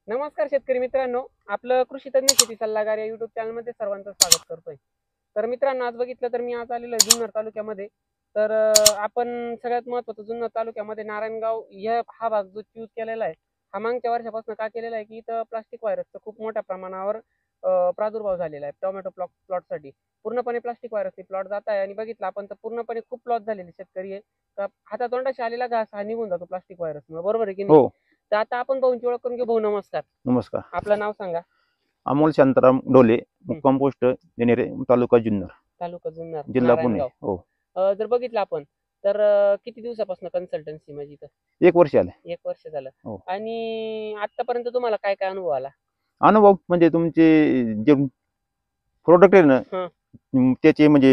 नमस्कार शेतकरी मित्रांनो, आपलं कृषी तज्ञ शेती सल्लागार या युट्यूब चॅनलमध्ये सर्वांचं स्वागत करतोय. तर मित्रांनो, आज बघितलं तर मी आज आलेलो आहे जुन्नर तालुक्यामध्ये. तर आपण सगळ्यात महत्त्वाचं जुन्नर तालुक्यामध्ये नारायणगाव हा भाग जो चूज केलेला आहे, हा मागच्या वर्षापासून का केलेला आहे की इथं प्लास्टिक व्हायरसचा खूप मोठ्या प्रमाणावर प्रादुर्भाव झालेला आहे. टोमॅटो प्लॉटसाठी पूर्णपणे प्लास्टिक व्हायरसने प्लॉट जात आहे आणि बघितलं आपण तर पूर्णपणे खूप लॉस झालेले शेतकरी आहे. तर हातातोंडाशी आलेला घास हा निघून जातो प्लास्टिक व्हायरसमुळे, बरोबर आहे की नाही? हो. तर आता आपण भाऊंची ओळख करून घेऊ. भाऊ नमस्कार. नमस्कार. आपलं नाव सांगा. अमोल शांताराम डोले, मुक्काम पोस्ट जेनेरे, तालुका जुन्नर, तालुका जुन्नर, जिल्हा पुणे. नारायणगाव. हो, जर बघितलं आपण तर किती दिवसापासून कन्सल्टन्सी माझी इथं? 1 वर्ष आले. 1 वर्ष झालं. हो. आणि आतापर्यंत तुम्हाला काय काय अनुभव आला? अनुभव म्हणजे तुमचे जे प्रोडक्ट आहे ना, त्याचे म्हणजे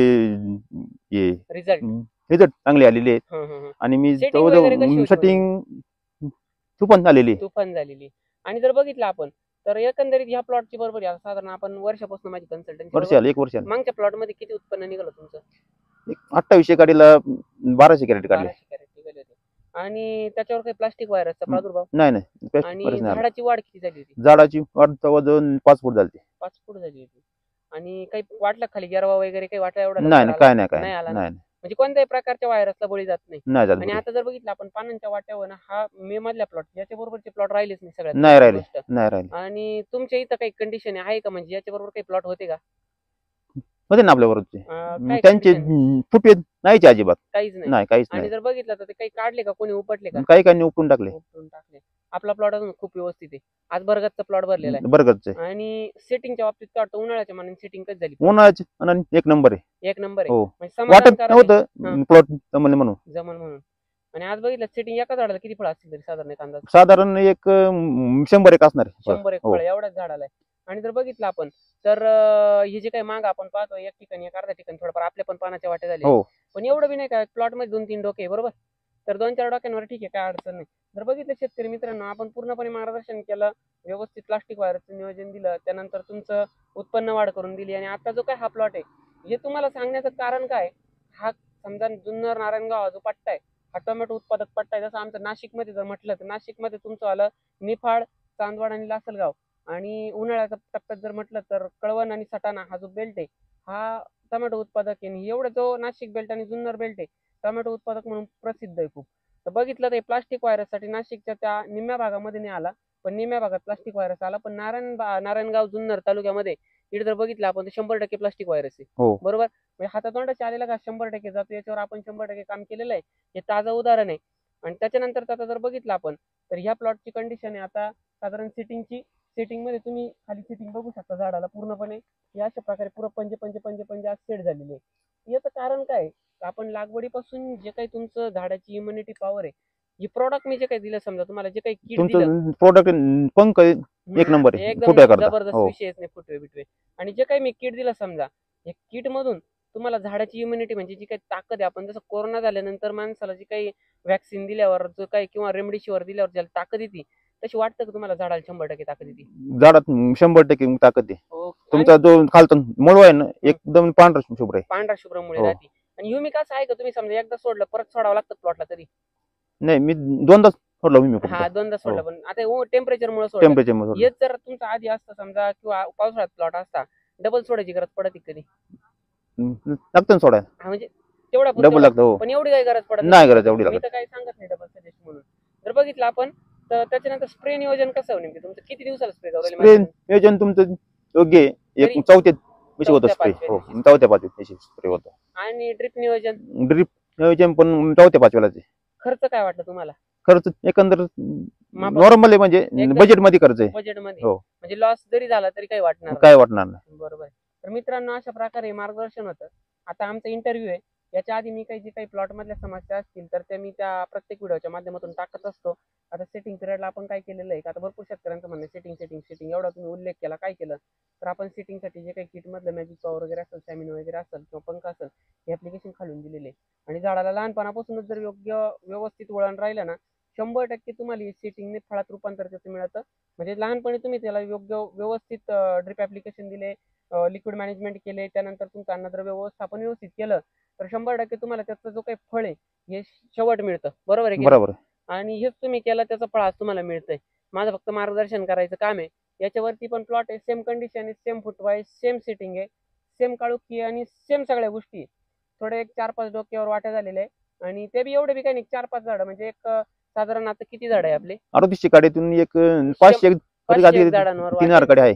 हे रिझल्ट रिझल्ट चांगले आलेले आहेत आणि मी सेटिंग वगैरे कशी होती? सेटिंग तुफान झालेली आहे. तुफान झालेली. आणि जर बघितलं आपण तर एकंदरीत ह्या प्लॉटची बरोबर आहे, साधारण आपण वर्षापासून माझी कन्सल्टन्सी वर्ष आले, 1 वर्ष आले. मागच्या प्लॉट मध्ये किती उत्पन्न निघालं तुमचं? 2800 गाडीला 1200 कॅरेट काढले. 1200 कॅरेट निघाले होते. आणि त्याच्यावर काही प्लास्टिक व्हायरसचा प्रादुर्भाव? नाही. आणि झाडाची वाढ किती झाली होती? झाडाची वाढ वजन 5 फूट झाली. 5 फूट झाली होती. आणि काही वाटलं खाली गिरवा वगैरे काही वाटलं? एवढा नाही, काय आला नाही. म्हणजे कोणत्याही प्रकारच्या व्हायरसला बळी जात नाही. नाही झालं. आणि आता जर बघितलं आपण पानांच्या वाट्यावर ना, हा मे मधल्या प्लॉट याच्या बरोबरचे प्लॉट राहिलेच नाही सगळ्यात नाही गोष्ट. राहिले. आणि तुमच्या इथं काही कंडिशन आहे का, म्हणजे याच्या बरोबर काही प्लॉट होते का? होते ना आपल्याबरोबरचे. काय त्यांचे condition? फुटवे नाहीचे अजिबात. काहीच नाही. नाही, काहीच आणि नाही. जर बघितलं तर ते काही काढले का, कोणी उपटले का? काही उपटून टाकले. उपटून टाकले. आपला प्लॉट अजून खूप व्यवस्थित आहे. आज बरगतचा प्लॉट भरलेला आहे. बर्गरचे आणि सेटिंगच्या बाबतीत काय वाटतं, उन्हाळ्याच्या मानाने सेटिंग कशी झाली? उन्हाळ्याचे आणि 1 नंबर आहे. 1 नंबर आहे. हो. म्हणजे वाटत समाधानकारक आहे. नव्हतं प्लॉट जमले म्हणून. जमल म्हणून. आणि आज बघितलं सेटिंग एका झाडाला किती फळ असतील तरी साधारण एक अंदाज? साधारण एक 100 एक असणार आहे. 100 एक हो. फळ एवढ्याच झाडाला आहे. आणि जर बघितलं आपण तर हे जे काही माग आपण पाहतो, एक ठिकाणी एक अर्ध्या ठिकाणी थोडंफार आपल्या पण पानाच्या वाटे झाले. हो. पण एवढं बी नाही का, प्लॉट मध्ये 2-3 डोके आहे, बरोबर? तर 2-4 डोक्यांवर ठीक आहे, काय अडचण नाही. जर बघितलं शेतकरी मित्रांनो, आपण पूर्णपणे मार्गदर्शन केलं, व्यवस्थित प्लास्टिक व्हायरसचं नियोजन दिलं, त्यानंतर तुमचं उत्पन्न वाढ करून दिली. आणि आता जो काय हा प्लॉट आहे, हे तुम्हाला सांगण्याचं कारण काय, हा समजा जुन्नर नारायणगाव हा जो पट्टा आहे, हा टोमॅटो उत्पादक पट्टा आहे. जसं आमचं नाशिकमध्ये जर म्हटलं तर नाशिकमध्ये तुमचं आलं निफाड, चांदवड आणि लासलगाव. आणि उन्हाळ्याच्या टप्प्यात जर म्हटलं तर कळवण आणि सटाणा हा जो बेल्ट आहे, हा टोमॅटो उत्पादक आहे. आणि एवढं जो नाशिक बेल्ट आणि जुन्नर बेल्ट आहे, टोमॅटो उत्पादक म्हणून प्रसिद्ध आहे खूप. तर बघितलं तर प्लास्टिक व्हायरससाठी नाशिकच्या त्या निम्म्या भागामध्ये नाही आला, पण निम्म्या भागात प्लास्टिक व्हायरस आला. पण नारायणगाव जुन्नर तालुक्यामध्ये इकडे जर बघितलं आपण तर 100% प्लास्टिक व्हायरस आहे. हो. बरोबर? म्हणजे हातातोंडाशी आलेला घास 100% जातो. याच्यावर आपण 100% काम केलेलं आहे. हे ताजं उदाहरण आहे. आणि त्याच्यानंतर आता जर बघितलं आपण तर ह्या प्लॉटची कंडिशन आहे आता साधारण सेटिंग मध्ये तुम्ही खाली सेटिंग बघू शकता झाडाला पूर्णपणे या अशा प्रकारे पुरं पंजे आज सेट झालेली आहे. याचं कारण काय, आपण लागवडीपासून जे काही तुमचं झाडाची इम्युनिटी पॉवर आहे, हे प्रॉडक्ट मी जे काही दिलं, समजा तुम्हाला जे काही किट दिलं, तुमचं प्रोडक्ट पंख 1 नंबर आहे. एकदम फुटव्या करता. जबरदस्त हो. विषयच नाही, फुटवे बिटवे. आणि जे काही मी किट दिलं समजा, या किट मधून तुम्हाला झाडाची इम्युनिटी म्हणजे जी काही ताकद आहे, आपण जसं कोरोना झाल्यानंतर माणसाला जी काही व्हॅक्सिन दिल्यावर जो काही किंवा रेमडेसिवीर दिल्यावर ज्याला ताकद येते, तशी वाटतं का तुम्हाला झाडाला 100% ताकद येते? झाडात 100% ताकद आहे. हो. तुमचा जो खालचा मूळ आहे ना, एकदम पांढरा शुभ्र आहे. पांढरा शुभ्र मुळे हो. राहते. आणि ह्युमिक असं आहे का, तुम्ही समजा एकदा सोडलं परत सोडावं लागतं प्लॉटला कधी? नाही, मी 2दा सोडला मी हा, 2दा सोडलं. हो. पण आता टेम्परेचर मुळे सोडलं. टेम्परेचर हेच जर तुमचा आधी असतं समजा किंवा पावसाळ्यात प्लॉट असता, डबल सोडायची गरज पडते कधी? लागतं सोडायला. हा, म्हणजे तेवढा डबल लागतं. हो. पण एवढी काही गरज पडत नाही गरज एवढी मी लागत. तर काही सांगत नाही डबल सजेस्ट म्हणून. जर बघितलं आपण तर त्याच्यानंतर स्प्रे नियोजन कसं आहे नेमकं तुमचं? किती दिवसाला स्प्रे स्प्रे नियोजन तुमचं योग्य आहे. एक तरी 4थ्या दिवशी होतं स्प्रे. चौथ्या, हो, पाचव्या 4थ्या-5व्या दिवशी स्प्रे होतं. आणि ड्रिप नियोजन ड्रिप नियोजन पण 4थ्या-5व्यालाच आहे. खर्च काय वाटतं तुम्हाला? खर्च एकंदर मापात? नॉर्मल आहे, म्हणजे एकदम बजेट मध्ये खर्च आहे. बजेटमध्ये हो. म्हणजे लॉस जरी झाला तरी काही वाटणार काय वाटणार नाही. नाही. बरोबर आहे. तर मित्रांनो, अशा प्रकारे मार्गदर्शन होतं. आता आमचा इंटरव्ह्यू आहे, याच्या आधी मी काही जे काही प्लॉट मधल्या समस्या असतील तर त्या मी त्या प्रत्येक व्हिडिओच्या माध्यमातून टाकत असतो. आता सेटिंग पिरियडला आपण काय केलेलं आहे, आता भरपूर शेतकऱ्यांचं म्हणणं सेटिंग एवढा तुम्ही उल्लेख केला, काय केलं तर आपण सेटिंगसाठी जे काही किट मधलं मॅजिक पॉवर वगैरे असेल, स्टॅमिना वगैरे असेल किंवा पंख असेल, हे ऍप्लिकेशन खालून दिलेले आहे. आणि झाडाला लहानपणापासूनच जर योग्य व्यवस्थित वळण राहिलं ना, 100% तुम्हाला सेटिंगने फळात रूपांतर त्याचं मिळतं. म्हणजे लहानपणी तुम्ही त्याला योग्य व्यवस्थित ड्रिप ऍप्लिकेशन दिले, लिक्विड मॅनेजमेंट केले, त्यानंतर तुमचं अन्नद्रव्य व्यवस्थापन व्यवस्थित केलं तर 100% तुम्हाला त्याचं जो काही फळ आहे हे शेवट मिळतं. बरोबर आहे की नाही? बरोबर. आणि हेच तुम्ही केलं, त्याचं फळ आज तुम्हाला मिळतंय. माझं फक्त मार्गदर्शन करायचं काम आहे. याच्यावरती पण प्लॉट आहे, सेम कंडिशन आहे, सेम फुटवाईज, सेम सिटिंग आहे, सेम काळुकी आणि सेम सगळ्या गोष्टी आहे. थोडे एक 4-5 डोक्यावर वाट्या झालेले आहे आणि ते बी एवढे बी काही नाही, 4-5 झाडं म्हणजे एक साधारण आता किती झाड आहे आपले 38 काडीतून एक 500 500 झाडांवर 3 वाटे. कडे आहे.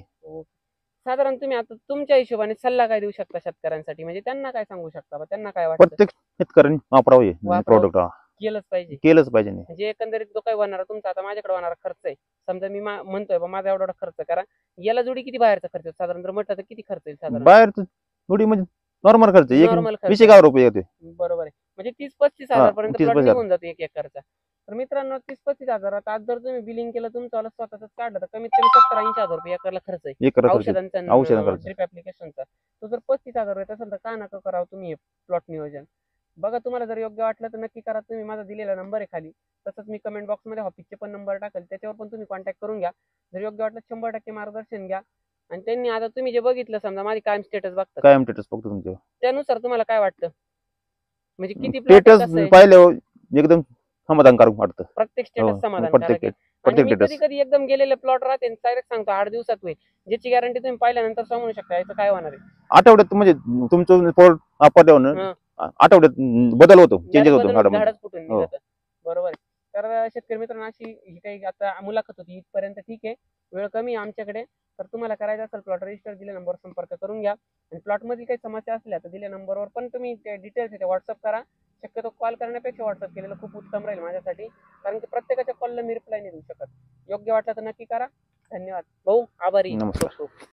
साधारण तुम्ही आता तुमच्या हिशोबाने सल्ला काय देऊ शकता शेतकऱ्यांसाठी, म्हणजे त्यांना काय सांगू शकता बा, त्यांना काय वाटतं प्रत्येक शेतकऱ्यांनी वापरावं हे वापरावं. प्रोडक्ट केलंच पाहिजे. केलंच पाहिजे नाही. म्हणजे एकंदरीत जो काही होणारा तुमचा आता माझ्याकडे होणारा खर्च आहे, समजा मी म्हणतोय बा माझा एवढा खर्च करा, याला जोडी किती बाहेरचा खर्च येतो साधारण, जर म्हटलं तर किती खर्च येईल साधारण? बाहेर थोडी म्हणजे नॉर्मल खर्च एक नॉर्मल खर्च 20,000 रुपये येते. बरोबर आहे, म्हणजे 30-35 हजार पर्यंत 30-35 प्लॉट हजार. निघून जातो एक एकरचा. तर मित्रांनो 30-35 हजारात आज जर तुम्ही बिलिंग केलं तुमचं स्वतःच काढलं तर कमीत कमी 70-80 हजार रुपये एकरला खर्च आहे एक खर्च औषधांचा खर्च. ड्रिप ऍप्लिकेशनचा. तो जर 35,000 येत असेल तर का नका करावं तुम्ही हे प्लॉट नियोजन. बघा, तुम्हाला जर योग्य वाटलं तर नक्की करा. तुम्ही माझा दिलेला नंबर आहे खाली, तसंच मी कमेंट बॉक्समध्ये ऑफिसचे पण नंबर टाकेल, त्याच्यावर पण तुम्ही कॉन्टॅक्ट करून घ्या. जर योग्य वाटलं 100% मार्गदर्शन घ्या. आणि त्यांनी आता तुम्ही जे बघितलं समजा माझी कायम स्टेटस बघता, कायम स्टेटस बघतो तुमचं, त्यानुसार तुम्हाला काय वाटतं, म्हणजे किती स्टेटस प्लॉट पाहिल्यावर एकदम समाधानकारक वाटतं. प्रत्येक हो, स्टेटस समाधान प्रत्येक आणि प्रत्येक मी status. कधी कधी एकदम गेलेले प्लॉट राहते डायरेक्ट सांगतो 8 दिवसात होईल, ज्याची गॅरंटी तुम्ही पाहिल्यानंतर सांगू शकता याचं काय होणार आहे. आठवड्यात म्हणजे तुमचं प्रोडक्ट वापरल्यावर हं. आठवड्यात बदल होतो, चेंजेस होतो बदलून झाडामध्ये. झाडच फुटून हो. निघतं. बरोबर आहे. तर शेतकरी मित्रांनो, अशी ही काही आता मुलाखत होती इथपर्यंत. ठीक आहे, वेळ कमी आहे आमच्याकडे. तर तुम्हाला करायचं असेल प्लॉट रजिस्टर दिल्या नंबरवर संपर्क करून घ्या. आणि प्लॉट मध्ये काही समस्या असल्या तर दिल्या नंबरवर पण तुम्ही ते डिटेल्स येते व्हॉट्सअप करा. शक्यतो कॉल करण्यापेक्षा व्हॉट्सअप केलेलं खूप उत्तम राहील माझ्यासाठी, कारण की प्रत्येकाच्या कॉलला मी रिप्लाय नाही देऊ शकत. योग्य वाटलं तर नक्की करा. धन्यवाद भाऊ, आभारी. नमस्कार. खूप खूप.